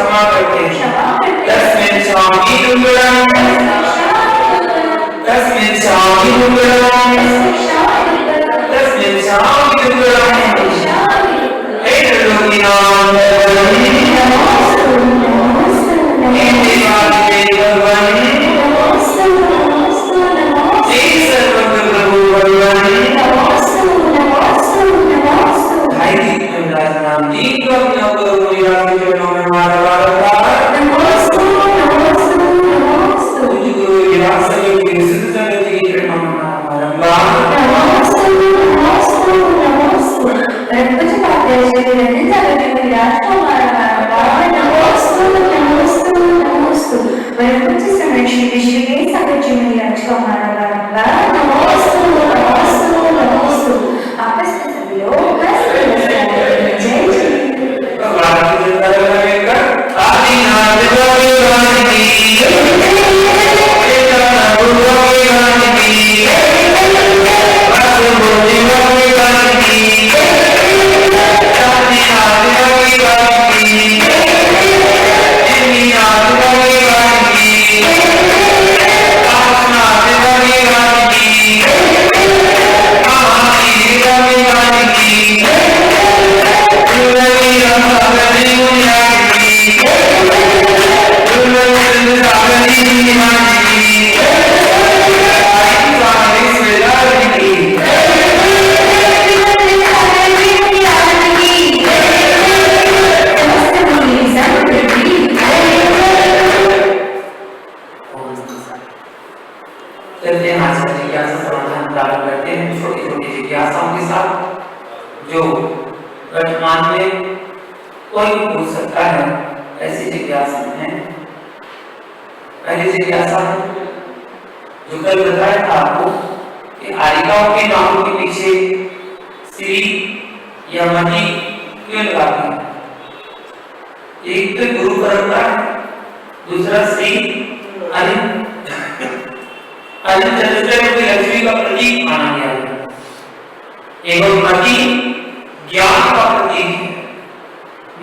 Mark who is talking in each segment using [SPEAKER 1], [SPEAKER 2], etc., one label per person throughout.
[SPEAKER 1] क्षमा करते तस्मिन् स्वामी मंगलम् तस्मिन् स्वामी मंगलम् तस्मिन् स्वामी मंगलम् हे त्रिलोकीनाथ हे देवादिदेव भगवान हे सर्वज्ञ प्रभु भगवान भाई धर्मराज नाम जी को अपना करो याद चरणों में मारा बारंबार नमोस्तु नमोस्तु नमोस्तु गुरु विलास के विशुद्ध संगति के चरणों में बारंबार नमोस्तु नमोस्तु नमोस्तु परमपूज्य पापी श्री रंजन सागर जी विराज को मारा बारंबार नमोस्तु नमोस्तु नमोस्तु परमपूज्य समय श्री ऋषिकेश सागर जी विराज को मारा बारंबार नमोस्तु नमोस्तु नमोस्तु आपस में सभी लोग आदिनाथ भगवान की भगवान की वासुदेव भगवान की आदिनाथ भगवान की जिमीनाथ भगवान की आसनाथ भगवान की महावीर भगवान की जिज्ञासाओं के साथ जो वर्तमान में कोई पूछ सकता है ऐसी जिज्ञासा है। पहली जिज्ञासा जो कल बताया था आपको कि आरिकाओं के नामों के पीछे श्री या मणि क्यों लगाते हैं। एक तो गुरु परंपरा, दूसरा श्री अनंत चतुर्दशी लक्ष्मी का प्रतीक माना गया है एवं मति ज्ञान का प्रतीक है।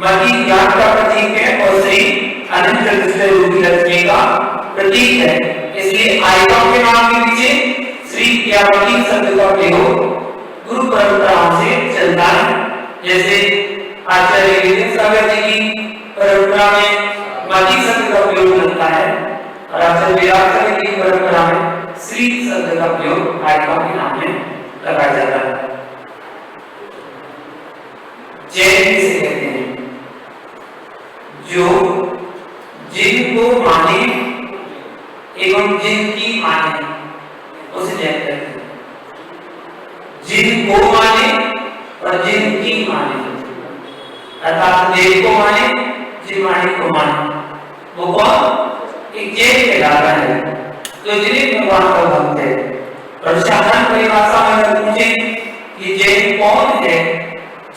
[SPEAKER 1] मति ज्ञान का प्रतीक है और श्री अनंत चतुर्दशी लक्ष्मी का प्रतीक है। इसलिए आयकाओं के नाम के पीछे श्री या मति शब्द का प्रयोग गुरु परंपराओं से चलता है। जैसे आचार्य विजय सागर जी की परंपरा में मति शब्द का प्रयोग लगता है और आचार्य विराट सागर जी की परंपरा में श्री शब्द का प्रयोग आयकाओं के नाम में लगाया जाता है। जैन से कहते हैं जो जिनको माने एवं जिनकी माने उसे जैन कहते हैं। जिनको माने और जिनकी माने अर्थात देव को माने जिनवाणी को माने वो कौन एक जैन कहलाता है जो जिन्हें भगवान का भक्त है। और साधारण परिभाषा में पूछे कि जैन कौन है,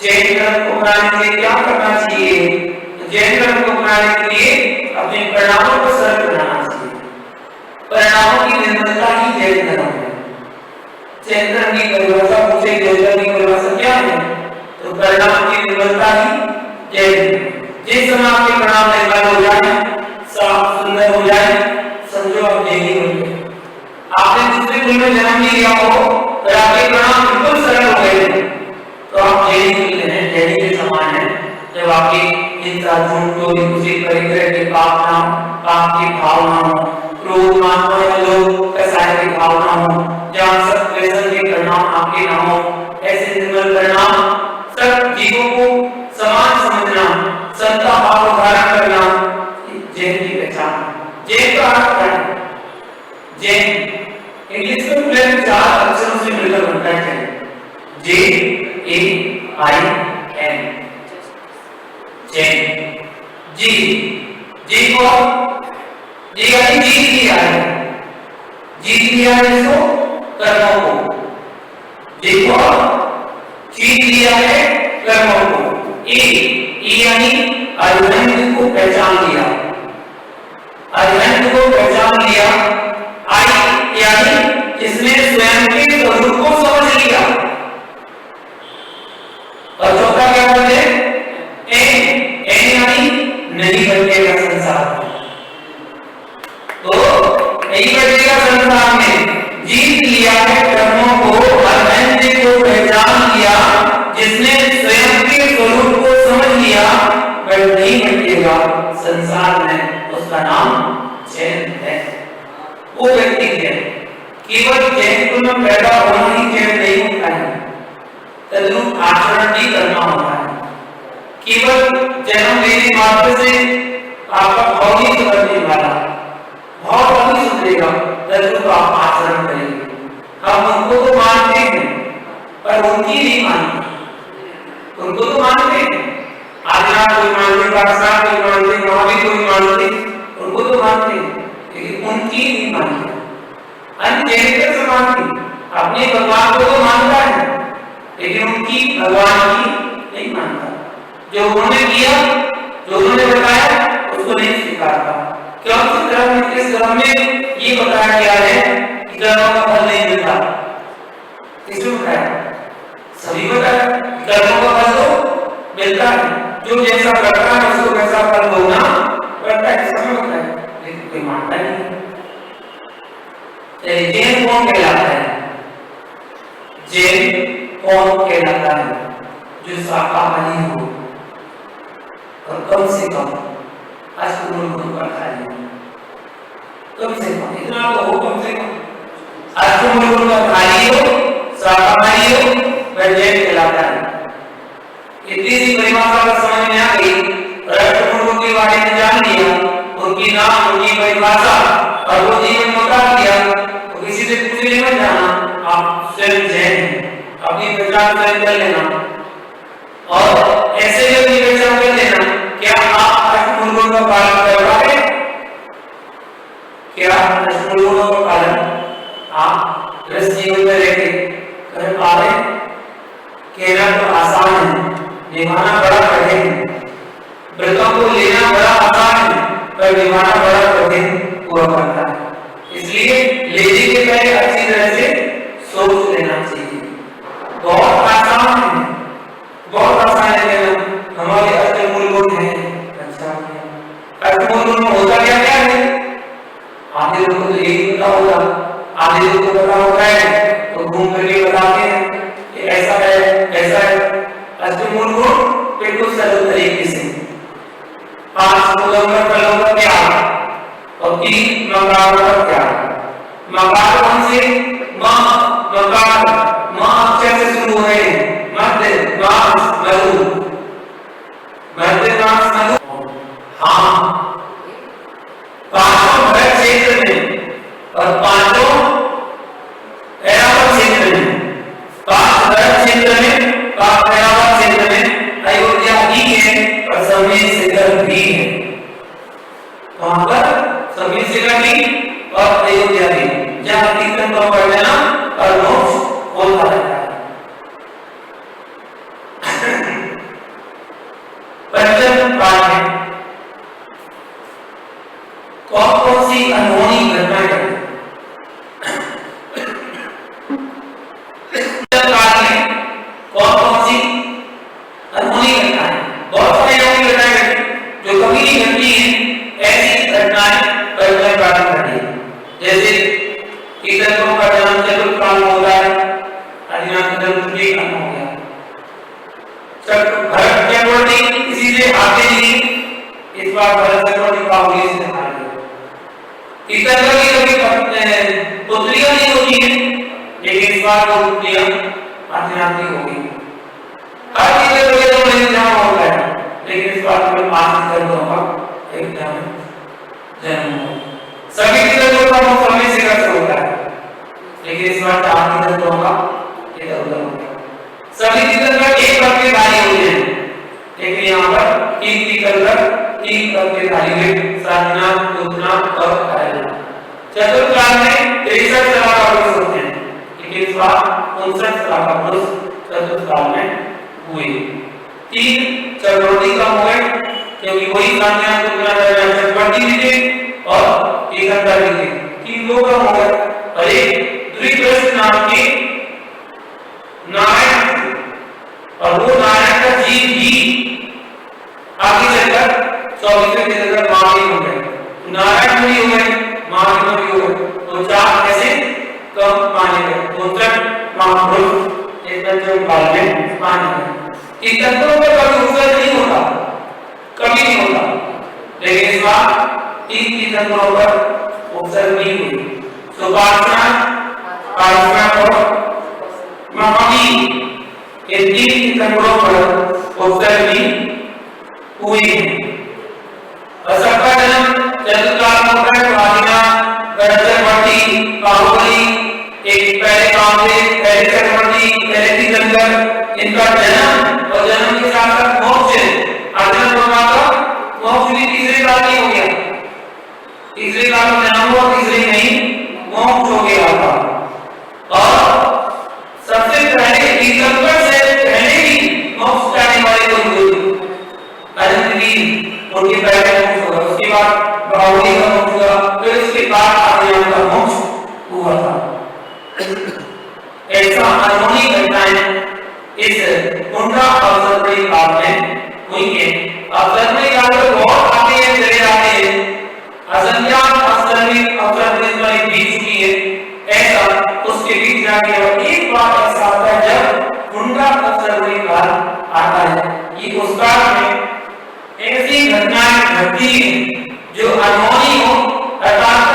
[SPEAKER 1] जैन धर्म को अपनाने के लिए क्या करना चाहिए, तो जैन धर्म को अपनाने के लिए अपने परिणामों को सरल बनाना चाहिए। परिणामों की निर्मलता ही जैन धर्म है। जैन धर्म की परिभाषा पूछे जैन धर्म की परिभाषा क्या है, तो परिणाम की निर्मलता ही जैन। जिस समय आपके परिणाम निर्मल हो जाए, साफ सुंदर हो जाए, समझो आप जैनी हो गए। आपने दूसरे कुल में जन्म नहीं लिया हो और आपके परिणाम बिल्कुल सरल हो गए तो आप जैनी कुल हैं, जैनी के समान हैं। जब आपकी हिंसा, झूठ, चोरी, खुशी, परिग्रह के पाप ना हो, पाप की भावना हो, क्रोध, मान, लोभ, कसाय की भावना हो, जहाँ सब व्यसन के परिणाम आपके ना हो, ऐसे निर्मल परिणाम सब जीवों को समान समझना, संता भाव धारण करना जैन की पहचान। जैन का अर्थ है जैन इंग्लिश में पूरे 4 अक्षरों से मिलकर बनता है JAIN जैन। जी जी को जीत लिया है, जीत लिया है इसको कर्मों को। देखो जीत लिया है कर्मों को। ई यानी अरहंत को पहचान लिया, अरहंत को पहचान लिया। आई यानी इसने स्वयं के स्वरूप को समझ लिया। और चौथा क्या बोलते हैं? एन यानी नहीं बनने आचरण भी करना होता है। केवल जन्म लेने मात्र से आपका भाव नहीं सुधरने वाला, भाव तभी सुधरेगा जब आप आचरण करेंगे। हम उनको तो मानते हैं पर उनकी नहीं मानते, उनको तो मानते हैं, आदिनाथ कोई मानते, पाकिस्तान कोई मानते, महावीर कोई मानते, उनको तो मानते हैं, लेकिन उनकी नहीं मानते। अन्य जैसे से मानते, अपने भगवान को तो मानता है लेकिन उनकी भगवान की नहीं मानता। जो उन्होंने किया, जो उन्होंने बताया उसको नहीं स्वीकारता। क्योंकि धर्म में, इस धर्म में ये बताया गया है कि कर्मों का फल नहीं मिलता। किसने बताया? सभी बताया कर्मों का फल तो मिलता है, जो जैसा करता है उसको वैसा फल भोगना पड़ता है, सब बताया, लेकिन कोई मानता नहीं। जैन कौन कहलाता है? जैन कौन कहलाता है? जो शाकाहारी हो और कम से कम अष्टमूल का खाए, कम से कम इतना तो हो, कम से कम अष्टमूल का खाई हो, शाकाहारी हो, वह जैन कहलाता है। इतनी सी परिभाषा का समझ में आ गई और अष्टमूल के बारे में जान लिया, उनकी नाम, उनकी परिभाषा और वो जीवन में उतार दिया, तो किसी से पूछने मत जाना, आप स्वयं जैन अपनी पहचान कर लेना। और ऐसे भी अपनी पहचान कर लेना, क्या आप अष्टमूल का पालन कर पाए? क्या अष्टमूल का पालन आप इस जीवन में रहकर कर पा रहे? कहना तो आसान है, निभाना बड़ा कठिन है। व्रतों को लेना बड़ा आसान है पर निभाना बड़ा कठिन हुआ करता है। इसलिए लेने के पहले अच्छी तरह से सोच लेना चाहिए। बहुत आसान है, बहुत आसान है कहना हमारे अष्टमूल गुण है। अच्छा, अष्टमूल गुण में होता क्या क्या है? आधे लोगों को तो यही पता होगा, आधे लोगों को पता होता है तो घूम करके बताते हैं कि ऐसा है, ऐसा है। अष्टमूल गुण बिल्कुल सरल तरीके से 5 फलों का त्याग और 3 मकारों का त्याग। मकार कौन से? मकार, अक्षर से शुरू हो रहे हैं, मध्य, मांस, मधु, मध्य, मांस, मधु। हाँ, 5 भरत क्षेत्र में और 5 ऐरावत क्षेत्र में, 5 भरत क्षेत्र में, 5 ऐरावत क्षेत्र में अयोध्या भी है और समीर शिखर भी है। वहां पर समीर शिखर भी और अयोध्या भी, जहां कीर्तन को पढ़ लेना और मोक्ष होता रहता है। पंचम पाठ है, कौन सी अनहोनी घटनाएं कौन सी अनहोनी घटनाएं, बहुत सारी अनहोनी घटनाएं जो कभी नहीं घटती हैं, ऐसी घटनाएं पंचम पाठ में घटी। जैसे कीर्तनों का जन्म चतुर्थकाल में होता है, आदिनाथ का जन्म ठीक हो गया। भरत चक्रवर्ती किसी से हारते नहीं, इस बार भरत चक्रवर्ती बाहुबली से हार गए। कीर्तन की कभी पुत्रियां नहीं होती है, लेकिन इस बार वो पुत्रियां आदिनाथ की हो गई। हर कीर्तन में तो नहीं जमा होता है, लेकिन इस बार में 5 कीर्तनों का एक जन्म हो। सभी कीर्तनों का समय से कर होता है, लेकिन इस बार 4 कीर्तनों का इधर उधर हो गया। सभी कीर्तन का एक पद में भारी होते हैं, लेकिन यहाँ पर 3 पद में भारी हुए, साधनाथ, उद्नाथ और कायनाथ। चतुर्थकाल में 63 सलाह का पुरुष होते हैं, लेकिन इस बार 59 सलाह का पुरुष चतुर्थकाल में हुए। 3 चक्रवर्ती कम हुए, क्योंकि वही साधनाथ, उद्नाथ, चक्रवर्ती भी थे और एक अंतर भी थे। 3 लोग कम हो गए और एक द्विप्रस्थ नाम के नारायण, और वो नारायण का जीव भी आगे चलकर 24वें तीर्थंकर महावीर हो गए। नारायण भी हो गए, महावीर भी हो गए, तो 4 कैसे कम माने गए। 59 महापुरुष एक पंचम काल में माने गए। इन तत्वों पर कभी उत्सर्ग नहीं होता, कभी नहीं होता, लेकिन इस बार 3 तीर्थंकरों पर उत्सर्ग नहीं हुई। सुपार्चना, पार्श्वनाथ और महावीर, ये 3 तीर्थंकरों पर उत्सर्गी हुई है। और सबका जन्म चतुर्काल में होता है। बाहुबली, एक पहले कामदेव, पहले चक्रवर्ती, पहले तीर्थंकर, इनका जन्म और जन्म के साथ साथ मोक्ष, अर्जुन भगवान का मोक्ष भी तीसरे काल में हो गया। तीसरे काल में जन्म हुआ, तीसरे नहीं मोक्ष हो गया था। और सबसे पहले तीर्थंकर से पहले ही मोक्ष जाने वाले लोग हुए। अर्जुन की उनके पहले मोक्ष हुआ, उसके बाद बाहुबली का मोक्ष हुआ, फिर उसके बाद अर्जुन का मोक्ष हुआ था। ऐसा अनहोनी घटनाएं इस कुंडा अवसर काल में हुई है। अवसर में काल में बहुत आते हैं, चले जाते हैं, असंख्यात अवसर में अवसर बीत चुकी है। ऐसा उसके बीच जाके और एक बार ऐसा आता है जब कुंडा अवसर काल आता है। ये उस काल में ऐसी घटनाएं घटती हैं जो अनहोनी हो, अर्थात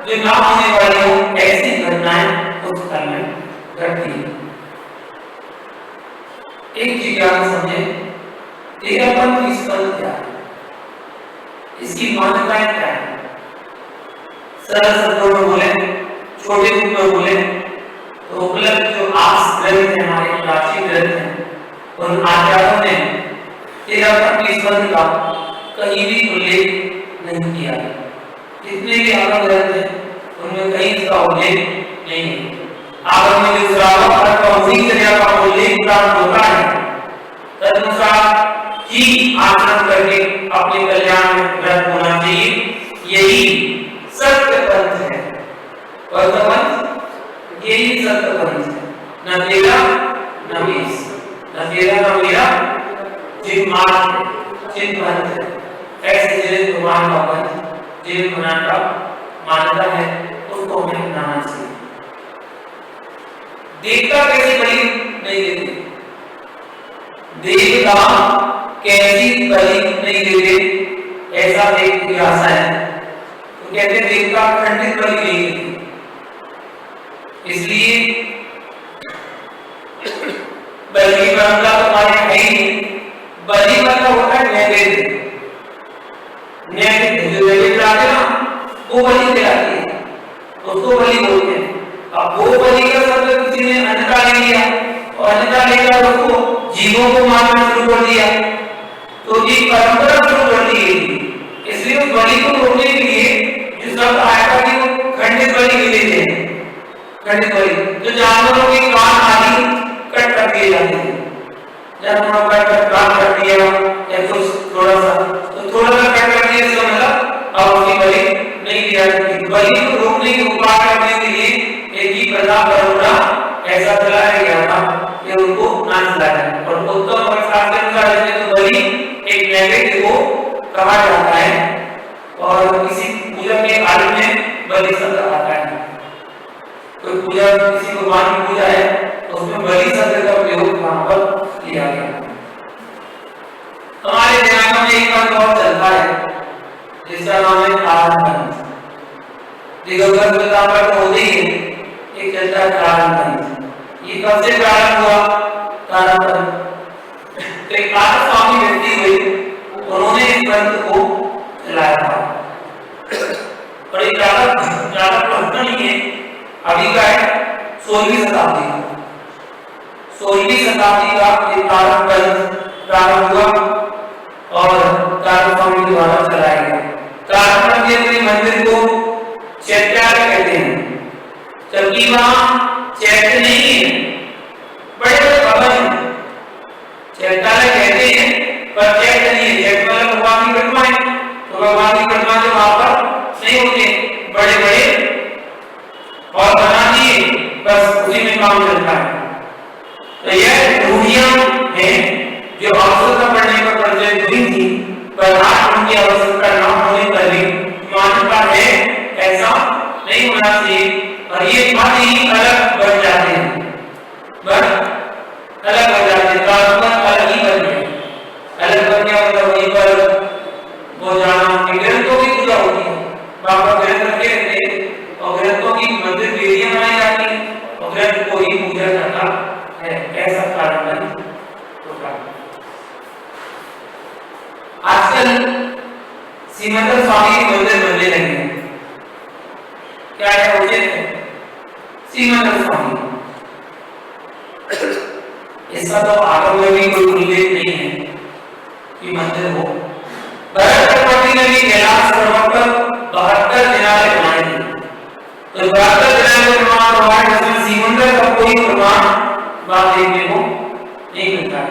[SPEAKER 1] जो ना होने वाली हो, ऐसी घटनाएं उस काल में घटती है। एक चीज याद समझे, तेरापन की स्पंद क्या है, इसकी मान्यताएं क्या है। सरल शब्दों में बोले, छोटे रूप में बोले तो उपलब्ध जो आस ग्रंथ है, हमारे प्राचीन ग्रंथ हैं, उन आचार्यों ने तेरापन की स्पंद का कहीं भी उल्लेख नहीं किया। जितने भी आगम ग्रंथ हैं उनमें कहीं इसका उल्लेख नहीं है। आगम में जो श्रावक का उसी क्रिया का उल्लेख प्राप्त होता है, तदनुसार ही आचरण करके अपने कल्याण में व्रत होना चाहिए। यही सत्य पंथ है। और पंथ यही सत्य पंथ है, न तेरा न बीस, न तेरा न मेरा, जिन मार्ग जिन पंथ ऐसे जिन भगवान का पंथ, जिन भगवान का मान्यता है, उसको हमें अपनाना चाहिए। देवता कैसी बलि नहीं देते, देवता कैसी बलि नहीं देते, ऐसा एक जिज्ञासा है। तो कहते हैं देवता खंडित बलि नहीं देते, इसलिए बलि की परंपरा तो हमारे है ही नहीं। बलि मतलब होता है नैवेद्य, नैवेद्य जो नैवेद्य लाते ना वो बलि कहलाती है, उसको बलि बोलते हैं। अब वो बलि का शब्द किसी ने अन्यथा ले लिया और अन्यथा लेकर उसको जीवों को मारना शुरू कर दिया, तो ये परंपरा शुरू कर दी गई। इसलिए उस बलि को रोकने के लिए जो शब्द आया था कि वो खंडित बलि भी देते हैं। खंडित बलि जो जानवरों के कान आदि कट कर दिए जाते हैं, जानवरों का कान कर दिया या कुछ थोड़ा सा कट कर दिया, इसका मतलब अब उसकी बलि नहीं दिया जाती। बलि को रोकने के उपाय करने के लिए एक ही प्रथा परंपरा ऐसा चलाया गया था कि उनको ना चलाया। और उत्तम और शास्त्र तो बलि एक नैवेद्य को कहा जाता है और किसी पूजा के आदि में बलि शब्द आता है। कोई पूजा, किसी भगवान की पूजा है तो उसमें बलि शब्द का प्रयोग वहां पर किया गया। हमारे दिमाग में एक बात बहुत चलता है जिसका नाम है कारण। दिगंबर पितामह होते ही एक चलता है कारण। ये कब से प्रारंभ हुआ? कारण एक स्वामी व्यक्ति हुए, उन्होंने इस ग्रंथ को चलाया था और एक ज्यादा पुराना नहीं है, अभी का है 16वीं शताब्दी का। 16वीं शताब्दी का एक प्रारंभ हुआ और कारण स्वामी के द्वारा चलाया गया। कारण के मंदिर को चैत्यालय कहते हैं, जबकि वहां चैत्य नहीं है, बड़े बड़े भवन हैं। चैत्यालय कहते हैं पर चैत्य नहीं है। चैत्य मतलब भगवान की प्रतिमा है, तो भगवान की प्रतिमा जो वहां पर नहीं होते, बड़े बड़े और बना दिए, बस उसी में काम चलता है। तो यह रूढ़ियां हैं जो आवश्यकता पड़ने पर प्रचलित हुई थी, पर आज उनकी आवश्यकता न होने पर भी मान्यता है, ऐसा नहीं होना चाहिए। और ये मत ही अलग बन जाते हैं, अलग बन जाते हैं, अलग ही बन गए। अलग बन गया मतलब वहीं पर वो जाना ग्रंथों की पूजा होती है, बाबा ग्रंथ रखे रहते हैं और ग्रंथों की मंदिर वेदियां बनाई जाती है और ग्रंथ को ही पूजा जाता है। ऐसा कारण सीमंत स्वामी, इसका तो आगम में भी कोई उल्लेख नहीं है कि मंदिर हो। भरत चक्रवर्ती ने भी कैलाश पर्वत पर 72 मीनारें बनाई थी। तो 72 मीनारें निर्माण हुआ है, जिसमें सीमंत का कोई प्रमाण बात देखने को नहीं मिलता है।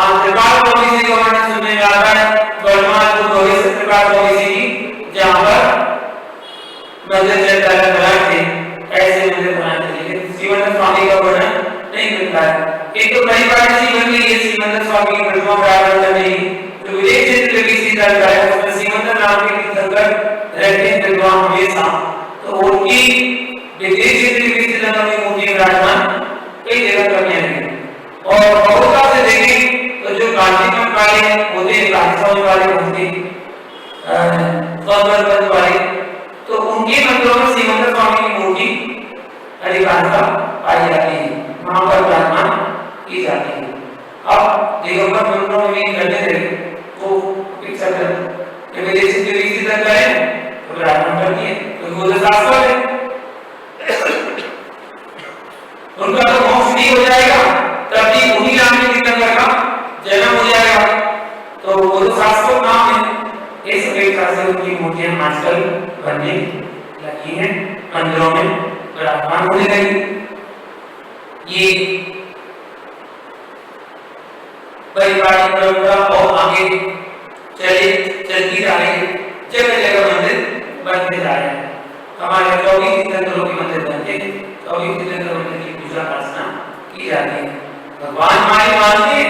[SPEAKER 1] आज त्रिकाल चौबीसी का वर्णन सुनने में आता है, वर्तमान को भविष्य त्रिकाल चौबीसी की, जहां पर मंदिर चैत्य बनाए थे, ऐसे मंदिर बनाए थे, लेकिन सीमंत स्वामी का वर्णन नहीं मिलता है। एक तो कई बार ऐसी बन गई है सीमंत स्वामी की प्रतिमा बराबर करने की, तो विदेश क्षेत्र की सीधा है, उसमें सीमंत नाम के तीर्थंकर रहते हैं विद्वान हमेशा, तो उनकी विदेश क्षेत्र की श्रीलंका में मूर्ति विराजमान कई जगह कमियां हैं। और बहुता से देखें तो जो कांची मठ वाले होते हैं, कांची वाले होते वाले, तो उनके मंदिरों में सीमंत स्वामी की मूर्ति अधिकांशतः पाई जाती है, वहां पर विराजमान की जाती है। अब दिगंबर मंदिरों में भी करने थे तो अपेक्षा कर विदेशी के विकसित करता है तो विराजमान करती है, क्योंकि वो तो शाश्वत है, उनका तो मोक्ष नहीं हो जाएगा, तभी उन्हीं नाम के तीर्थंकर का जन्म हो जाएगा, तो वो तो शाश्वत नाम है। इस अपेक्षा से उनकी मूर्तियां आजकल बनने लगी हैं, मंदिरों में विराजमान होने लगी। ये परिवारिक परंपरा और आगे चलती जा रही है, जगह जगह मंदिर बनते जा रहे हैं। हमारे 24 तीर्थंकरों के मंदिर बनते हैं, 24 तीर्थंकर मंदिर की पूजा अर्चना की जाती है। भगवान हमारे मानते हैं,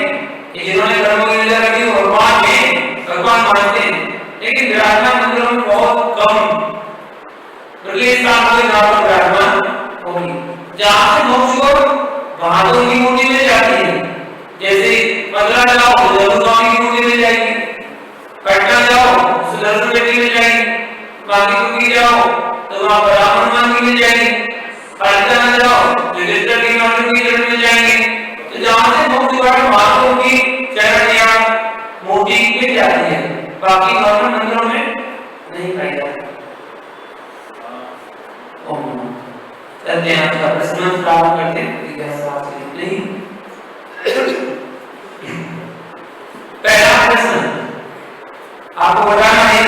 [SPEAKER 1] जिन्होंने धर्म की लीला रखी है भगवान में भगवान मानते हैं, लेकिन विराजमान मंदिरों में बहुत कम विराजमान होगी। जहाँ से मोक्ष को वहां तो उनकी मूर्ति मिल जाती है, जैसे मथुरा जाओ जरूर स्वामी की मूर्ति मिल जाएगी, पटना जाओ सुदर्शन बेटी मिल जाएगी, बांकीपुर जाओ तो वहां पर राम हनुमान की मिल जाएगी, पाटना जाओ युधिष्ठिर की मूर्ति मिल जाएगी। तो जहाँ से मोक्ष द्वार महात्माओं की चरण या मूर्ति मिल जाती है, बाकी गवर्नमेंट मंदिरों में नहीं पाई जाती। करते हैं आपका प्रश्न प्रारंभ करते हैं, नहीं पहला प्रश्न आपको बताना है,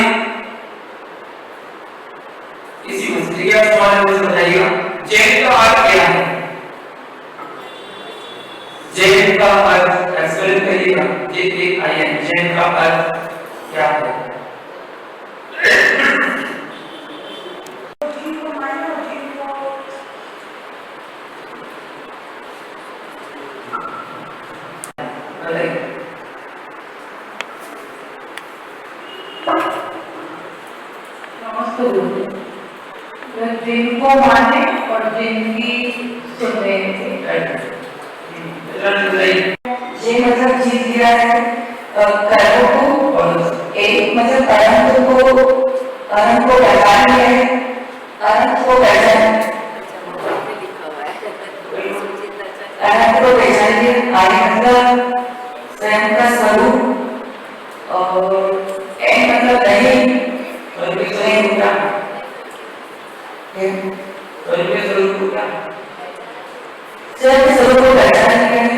[SPEAKER 1] इसी मछली का सवाल मुझे बताइएगा, जैन का अर्थ क्या है? जैन का अर्थ एक्सप्लेन करिएगा, जैन का अर्थ क्या है?
[SPEAKER 2] जिनको माने और जिनकी सुने, ये मतलब चीज दिया है कर्मों को, एक मतलब अनंत को पहचान है, अनंत को पहचान, अनंत को पहचानिए, आदि मतलब स्वयं का स्वरूप, और एन मतलब नहीं स्वयं का स्वरूप क्या स्वयं स्वरूप को पहचान क्या है,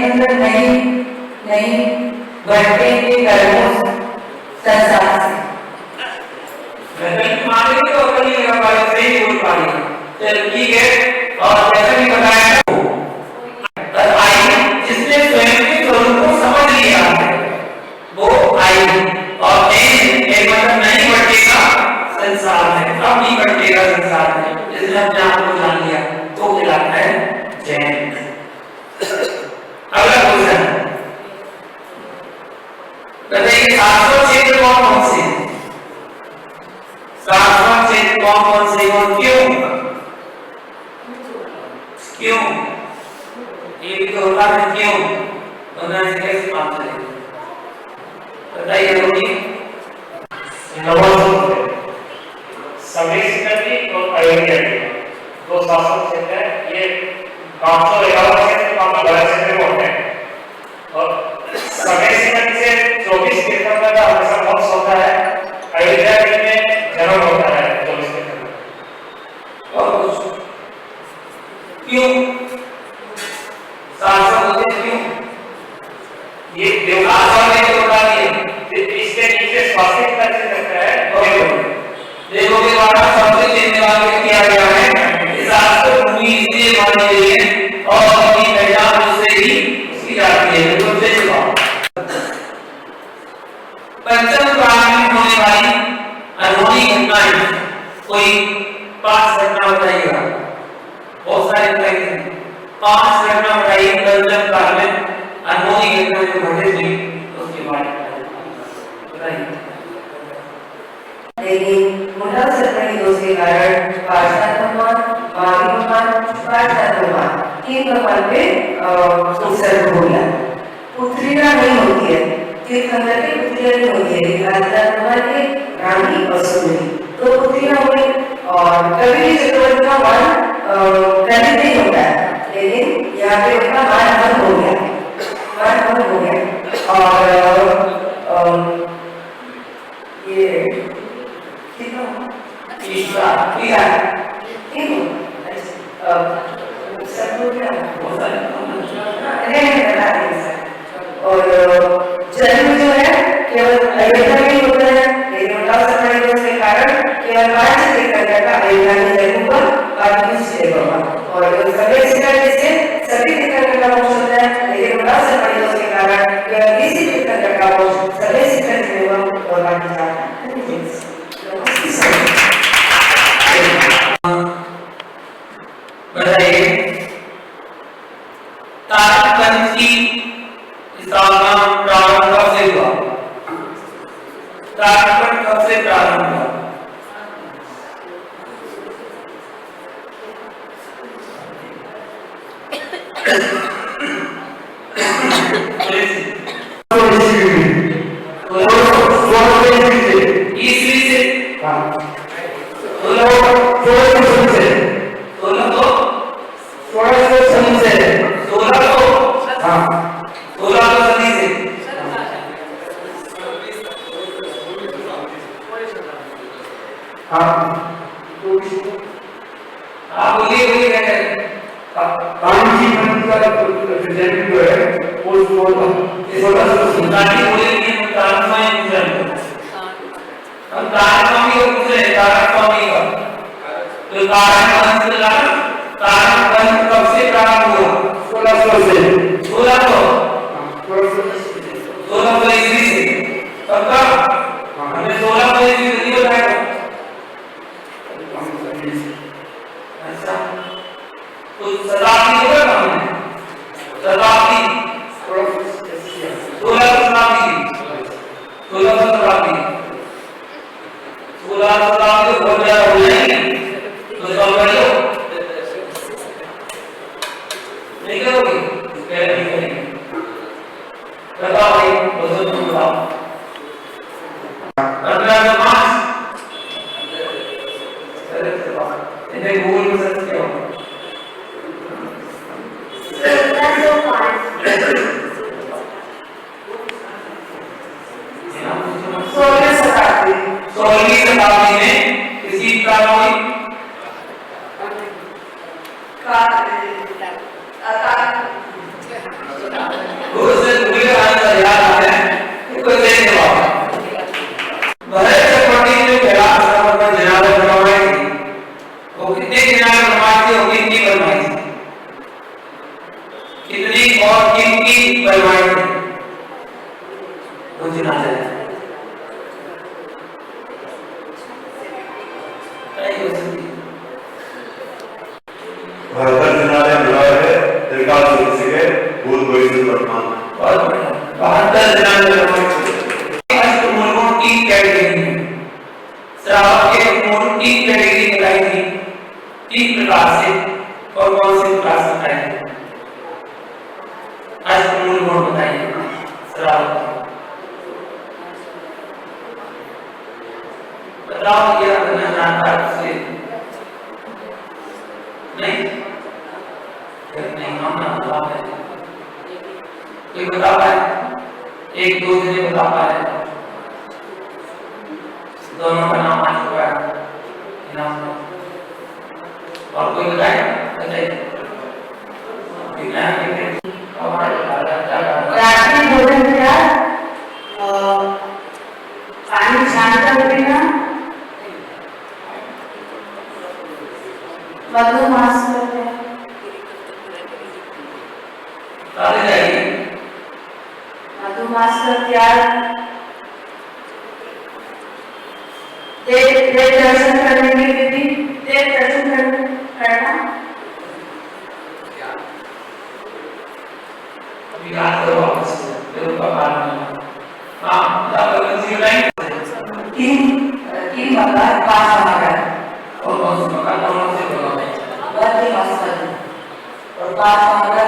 [SPEAKER 2] मतलब नहीं बढ़ते के कर्मों संसार से
[SPEAKER 1] मानेंगे तो अकल नहीं लगा पाएंगे, सही बोल पाएंगे। चल ठीक है, और जैसा कि बताया जिसने स्वयं के स्वरूप को समझ लिया है वो आई, और एक मतलब नहीं बढ़ेगा संसार में, अब नहीं बढ़ेगा संसार में, जिसने अपने आप को जान लिया तो कहलाता है जैन। अगला क्वेश्चन बताइए, शाश्वत क्षेत्र कौन से? शाश्वत क्षेत्र कौन से और क्यों? क्यों ये भी तो होता है, क्यों होना से कैसे बात चलेगी बताइए रोटी।
[SPEAKER 3] समय सिकंदी और अयोध्या के दो शासक क्षेत्र है, ये 511 क्षेत्र आपका बड़ा क्षेत्र में होते हैं, और समय सिकंदी से 24 24 तीर्थंकर का हमेशा मोक्ष होता है, अयोध्या में जन्म होता है 24 तीर्थंकर।
[SPEAKER 1] और कुछ क्यों शासन होते क्यों?
[SPEAKER 3] ये
[SPEAKER 1] शासन ने तो बता दिया,
[SPEAKER 3] इसके नीचे स्वास्थ्य का चिन्ह रखा है।
[SPEAKER 1] देवों के द्वारा सबसे चिन्ह वाले किया गया है। इस शास्त्र भूमि इसलिए मानी गई है और अपनी पहचान उससे ही की जाती है। बिल्कुल सही बात। पंचम काल में होने वाली अनहोनी घटनाएं, कोई 5 घटना बताइएगा। बहुत सारे बताइए, 5 घटना बताइए पंचम काल में अनहोनी घटना जो घटित हुई उसके बारे में बताइए।
[SPEAKER 2] लेकिन मुंडा सरपणी दोष के कारण पार्षद भगवान, मावी भगवान, पार्षद भगवान तीन भगवान पे उत्सर्ग हो गया। पुत्रियां नहीं होती है, तीर्थंकर की पुत्रियां नहीं होती है, पार्षद भगवान के रानी और सुंदरी तो पुत्रियां हो गई। और कभी भी चक्रवर्ती का मान खंडित नहीं होता है, लेकिन यहाँ पे उनका मान भंग हो गया, मान भंग हो गया। और ये और जन्म जो है केवल अयोध्या में ही होता है, लेकिन मुंडा सरपणी दोष के कारण केवल 5 तीर्थंकर का अयोध्या में जन्म हुआ, बाकी दूसरे भगवान। और सभी सभी तीर्थंकर का मोक्ष होता है, लेकिन मुंडा सरपणी दोष के कारण केवल 20 तीर्थंकर का मोक्ष सभी तीर्थंकर हुआ और बाकी जाता है।
[SPEAKER 1] बताइए तारकपंथ की स्थापना प्रारंभ कब से हुआ? तारकपंथ कब से प्रारंभ हुआ? ईस्वी से एक दो जने बता पा रहे हैं? दोनों का नाम आ चुका है इनाम में। और कोई बताए? बताइए।
[SPEAKER 2] रात्रि भोजन क्या? पानी छान कर पीना, मधुमास करते हैं, मधुमास का त्याग, देव दर्शन करने की विधि, देव दर्शन करना,
[SPEAKER 1] याद करो वापस देव का कारण। हाँ
[SPEAKER 2] तीन मकान, 5 मकान
[SPEAKER 1] और कौन से मकान कौन से बोला है?
[SPEAKER 2] बत्ती मकान और 5 मकान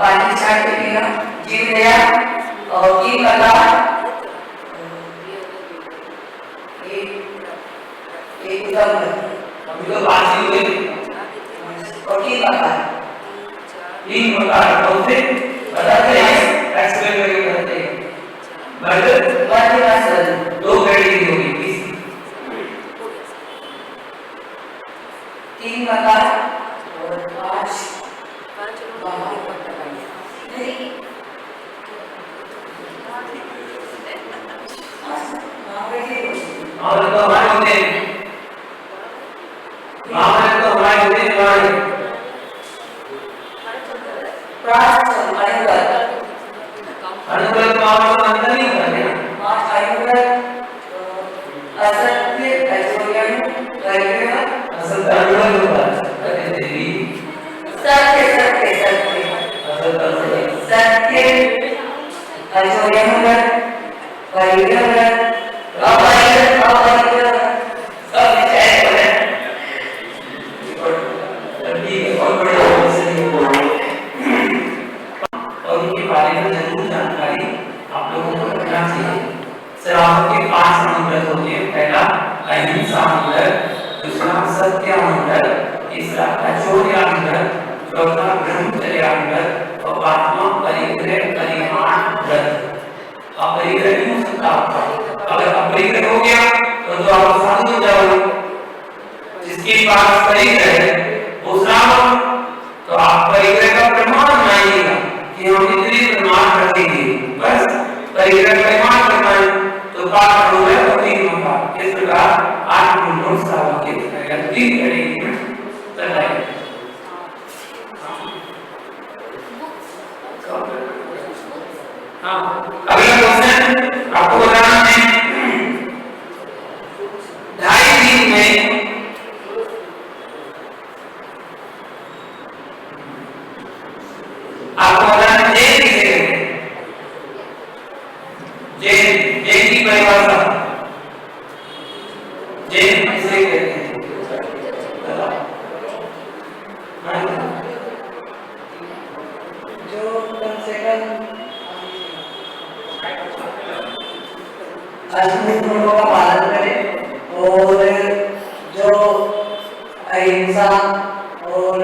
[SPEAKER 2] पानी छाट के पीना, जीव दया और की कला, एक उदम
[SPEAKER 1] अभी तो बात ही हुई
[SPEAKER 2] और की कला
[SPEAKER 1] तीन प्रकार कौन से बताते हैं? एक्सप्लेन करके बताते हैं। मर्द दो कैटेगरी होगी,
[SPEAKER 2] तीन प्रकार और 5
[SPEAKER 1] और तो हमारे होते हैं महाभारत तो हमारे होते हैं हमारे अनुव्रत महाभारत अंतर नहीं होता है
[SPEAKER 2] असत्य
[SPEAKER 1] असल अनुव्रत होता है देवी
[SPEAKER 2] सत्य सत्य सत्य
[SPEAKER 1] असल अनुव्रत
[SPEAKER 2] सत्य अजोयमगर परिग्रह अवैध अवैध सब विचार करें
[SPEAKER 1] और बड़े और इनके बारे में जरूर जानकारी आप लोगों को रखना चाहिए। शराब के 5 अनुव्रत होते हैं। पहला अहिंसा अनुव्रत, दूसरा सत्य अनुव्रत, तीसरा अचोर्यानुव्रत, चौथा ब्रह्मचर्यानुव्रत और 5वां परिग्रह परिमाण व्रत। अब परिग्रह नहीं हो सकता आपका, अगर अपरिग्रह हो गया तो आप साधु हो जाओगे। जिसके पास परिग्रह है वो श्रावण, तो आप परिग्रह का प्रमाण बनाइएगा कि हम इतने प्रमाण रखेंगे, बस परिग्रह प्रमाण करना है तो पाठ हो गया और 3 होगा। इस प्रकार 8 गुणों श्रावण के 3 करेंगे चलाएंगे। हाँ, अगला क्वेश्चन आपको बताना है 2.5 दिन में आपको बताना जैन किसे कहते हैं? जैन, जैन की परिभाषा जैन किसे कहते हैं?
[SPEAKER 2] जो कम से कम नियमों का पालन करे और जो अहिंसा और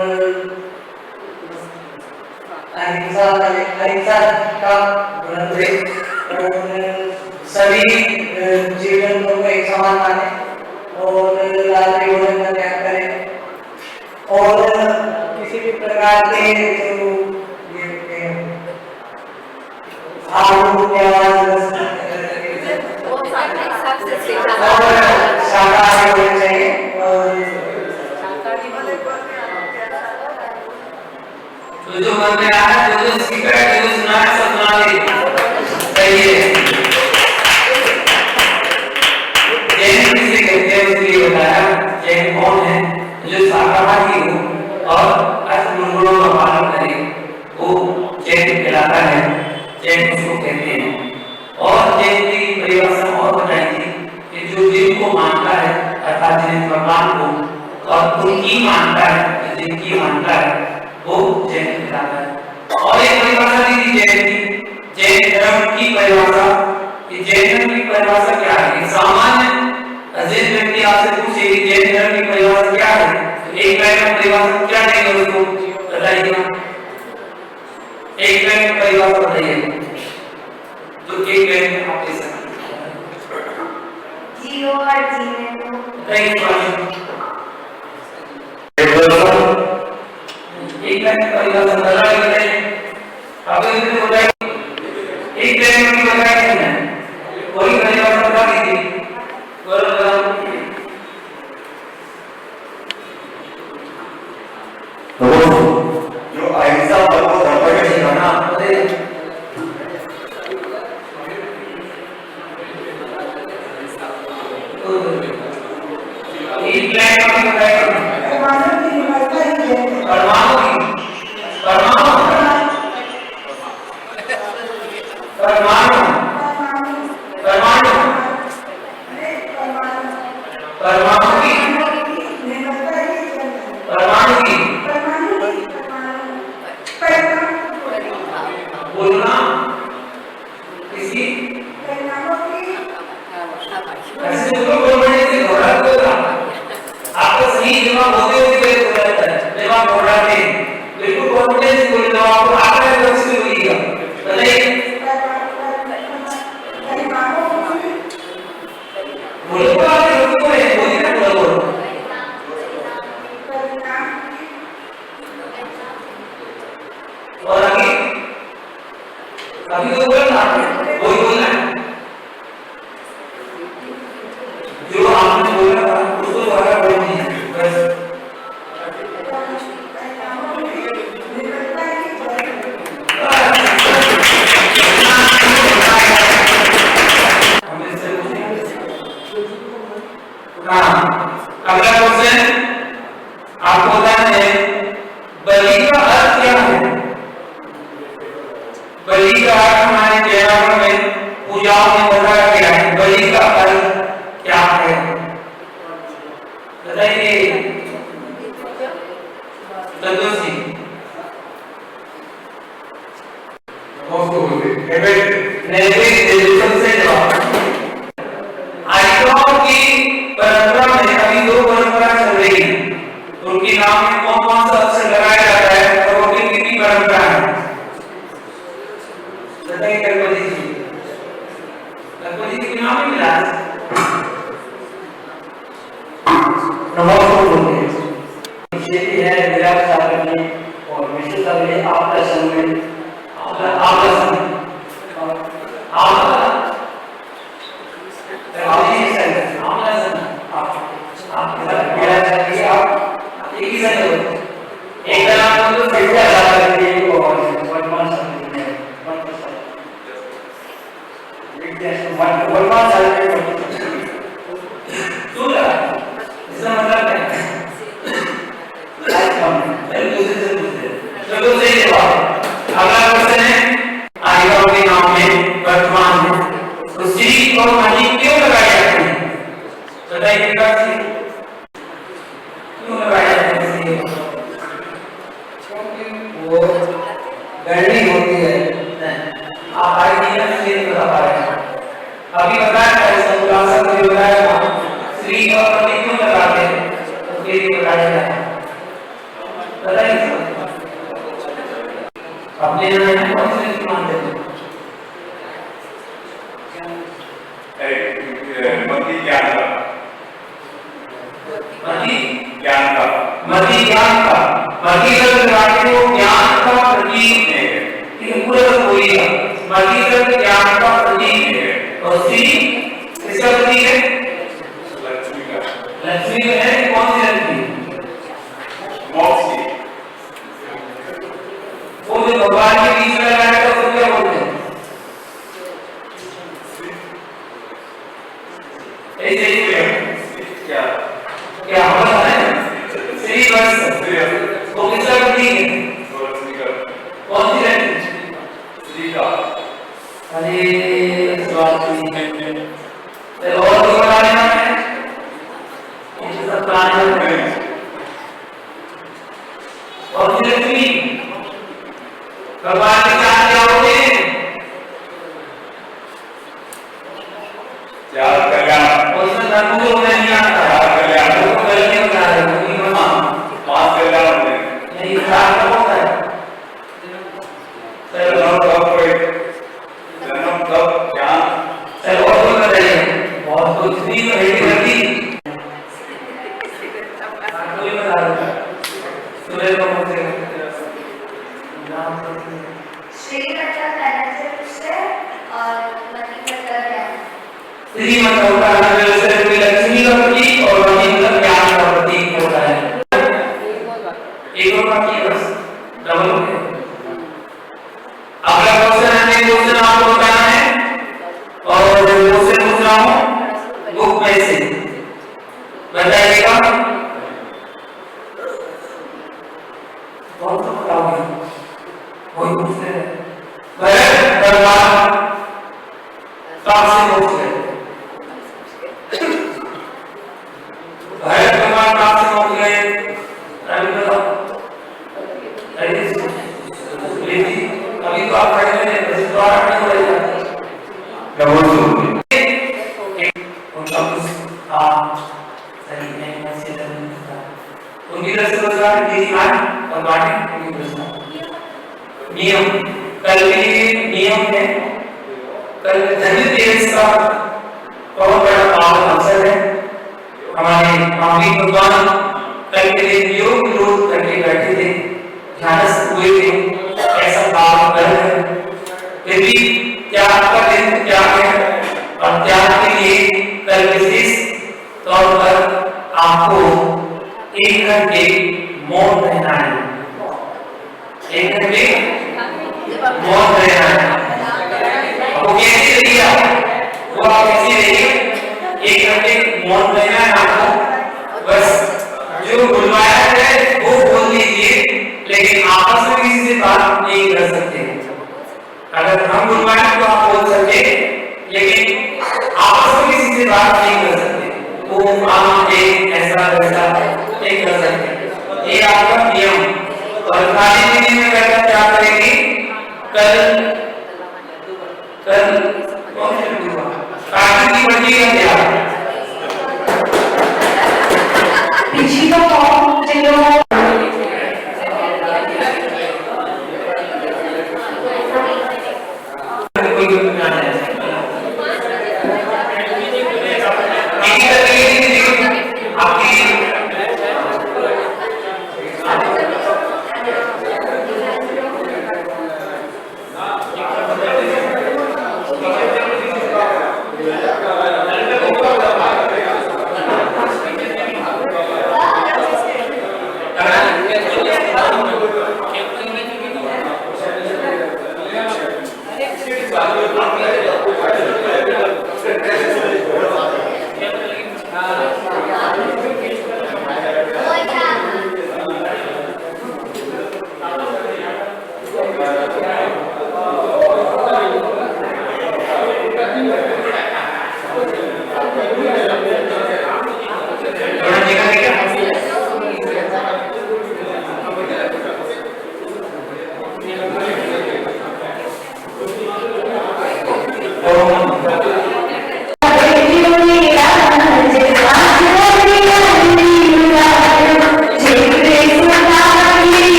[SPEAKER 2] अहिंसा का ग्रंथ है और सभी जीवन को एक समान माने और रात्रि भोजन का त्याग करे और किसी भी प्रकार के जो शाकाहारी होने चाहिए
[SPEAKER 1] जो मन में आया, जो सीखा है, जो सुना है, सब सुना दे। सही है। जैन किसे कहते हैं उसके लिए बताया। जैन कौन है? जो शाकाहारी हो और गुणों का पालन करे, वो जैन कहलाता है। जैन उसको कहते हैं। और जैन की परिभाषा और बताई थी कि जो जिनको मानता है, अर्थात जिन भगवान को और उनकी मानता है, जिनकी मानता है, वो जैन कहलाता है। और एक परिभाषा दी थी जैन की, जैन धर्म की परिभाषा। कि जैन धर्म की परिभाषा क्या है? सामान्य जिस व्यक्ति आपसे पूछे कि जैन धर्म की परिभाषा क्या है, तो एक लाइन में परिभाषा क्या देंगे उसको बताइएगा। एक लाइन में परिभाषा बताइए, जो एक लाइन में आप दे सकते हैं।
[SPEAKER 2] जीव और जीने को
[SPEAKER 1] एक लाइन में परिभाषा बताइए। आप इसे बताइए, एक लाइन में बताइए ना, वही परिभाषा बता दीजिए।
[SPEAKER 4] जो अहिंसा परमो धर्म है
[SPEAKER 1] सिखाना एक लाइन में बताइए। परमाणु की परमाणु परमाणु परमाणु परमाणु परमाणु की परमाणु की बोलना किसी ऐसे लोग बोलने से घोड़ा बोला आपको सही जवाब होते हुए भी बोला जाता है। जवाब घोड़ा में बिल्कुल कॉन्फिडेंस बोल दो, आपको आकर लक्ष्य से बोलिएगा। बताइए बोलो तो आप लोग को है बोलिए ना, बोलो और आगे अभी तो बोलना वही बोलना है जो आपने बोला था उसको दोबारा बोलनी है बस। अगला क्वेश्चन आपको बताना है बलि का अर्थ क्या है। बलि का अर्थ हमारे जैन में पूजाओं में बताया गया है। बलि का अर्थ क्या है बताइए संतोष जी। नैवेद्य सबसे जवाब आइटम की परंपरा में अभी दो परंपरा चल रही है, उनके नाम में कौन कौन सा अक्षर लगाया जाता है और वो कितनी परंपरा है बताइए। गणपति जी, गणपति जी के नाम ही मिला
[SPEAKER 5] ये भी है विराट सागर में और विश्व सागर में आपका संग में
[SPEAKER 1] आपका संग अभी बताया था इसका खुलासा भी बताया था। श्री और प्रतीक क्यों लगाते हैं उसके लिए बताया गया है। बताइए अपने यहाँ कौन से ऋषि मानते हैं?
[SPEAKER 4] मति ज्ञान का
[SPEAKER 1] मति
[SPEAKER 4] ज्ञान का
[SPEAKER 1] मति ज्ञान का मति शब्द वाक्य को ज्ञान का प्रतीक है। ये पूरा बोलिएगा। मति शब्द ज्ञान का प्रतीक है और श्री इसका प्रतीक है लक्ष्मी का। लक्ष्मी है कौन भगवान के बीच में लगाया तो उसको क्या बोलते हैं? ऐसे ही क्या क्या हमारा है श्री वर्ष वो किसका प्रतीक है? कौन सी रहती श्री का? अरे और तो बनाने है ये सब बनाने हैं और लक्ष्मी भगवान के साथ क्या होते हैं?
[SPEAKER 4] चार कल्याण,
[SPEAKER 1] और इसमें धर्म को नहीं आता
[SPEAKER 4] चार कल्याण,
[SPEAKER 1] वो गलती बता रहे हो कि मां
[SPEAKER 4] पांच कल्याण होते हैं।
[SPEAKER 1] नहीं खराब तो होता है
[SPEAKER 4] जन्म तप जन्म तप ज्ञान,
[SPEAKER 1] चलो और कोई बताइए बहुत कुछ नहीं रेडी कर दी कोई बता दो सूर्य को बोलते हैं
[SPEAKER 6] श्री मतलब धनंजय से और मणि मतलब ज्ञान।
[SPEAKER 1] श्री मतलब होता है व्यवसाय में लक्ष्मी का प्रतीक और मणि मतलब ज्ञान का प्रतीक होता है। एक और बाकी है बस डबल हो गया। अगला क्वेश्चन है क्वेश्चन आपको बताना है और क्वेश्चन पूछ रहा हूँ बुक में से बताइएगा कौन सा बताओगे वही पूछते हैं भरत दरबार कहाँ से पूछ रहे भरत दरबार कहाँ से पहुंच गए अभी बताओ अभी तो आप पढ़े हुए हैं इस द्वारा नहीं पढ़ेगा सही नहीं ऐसे उनकी तरफ से रोजगार मान और बांटे उनकी रोजगार नियम कल के लिए नियम है कल धन्य देश का बहुत बड़ा पावन अवसर है हमारे महावीर भगवान कल के लिए योग विरोध करके बैठे थे ध्यानस्थ हुए थे ऐसा भाव कर रहे फिर भी त्याग का दिन त्याग है और त्याग के लिए कल विशेष तौर पर आपको 1 घंटे मौन रहना है 1 घंटे मौन रहना है वो कैसे रहिए वो आप कैसे रहिए 1 घंटे मौन रहना है आपको बस जो बुलवाया है वो बोल दीजिए लेकिन आपस में किसी से बात नहीं कर सकते अगर हम बुलवाए तो आप बोल सकते लेकिन आपस में किसी से बात नहीं कर सकते वो आम एक ऐसा वैसा नहीं कर सकते ये आपका नियम और खाली पीने में करना क्या करेंगे कल कल कौन सी कार्तिक की बच्ची का क्या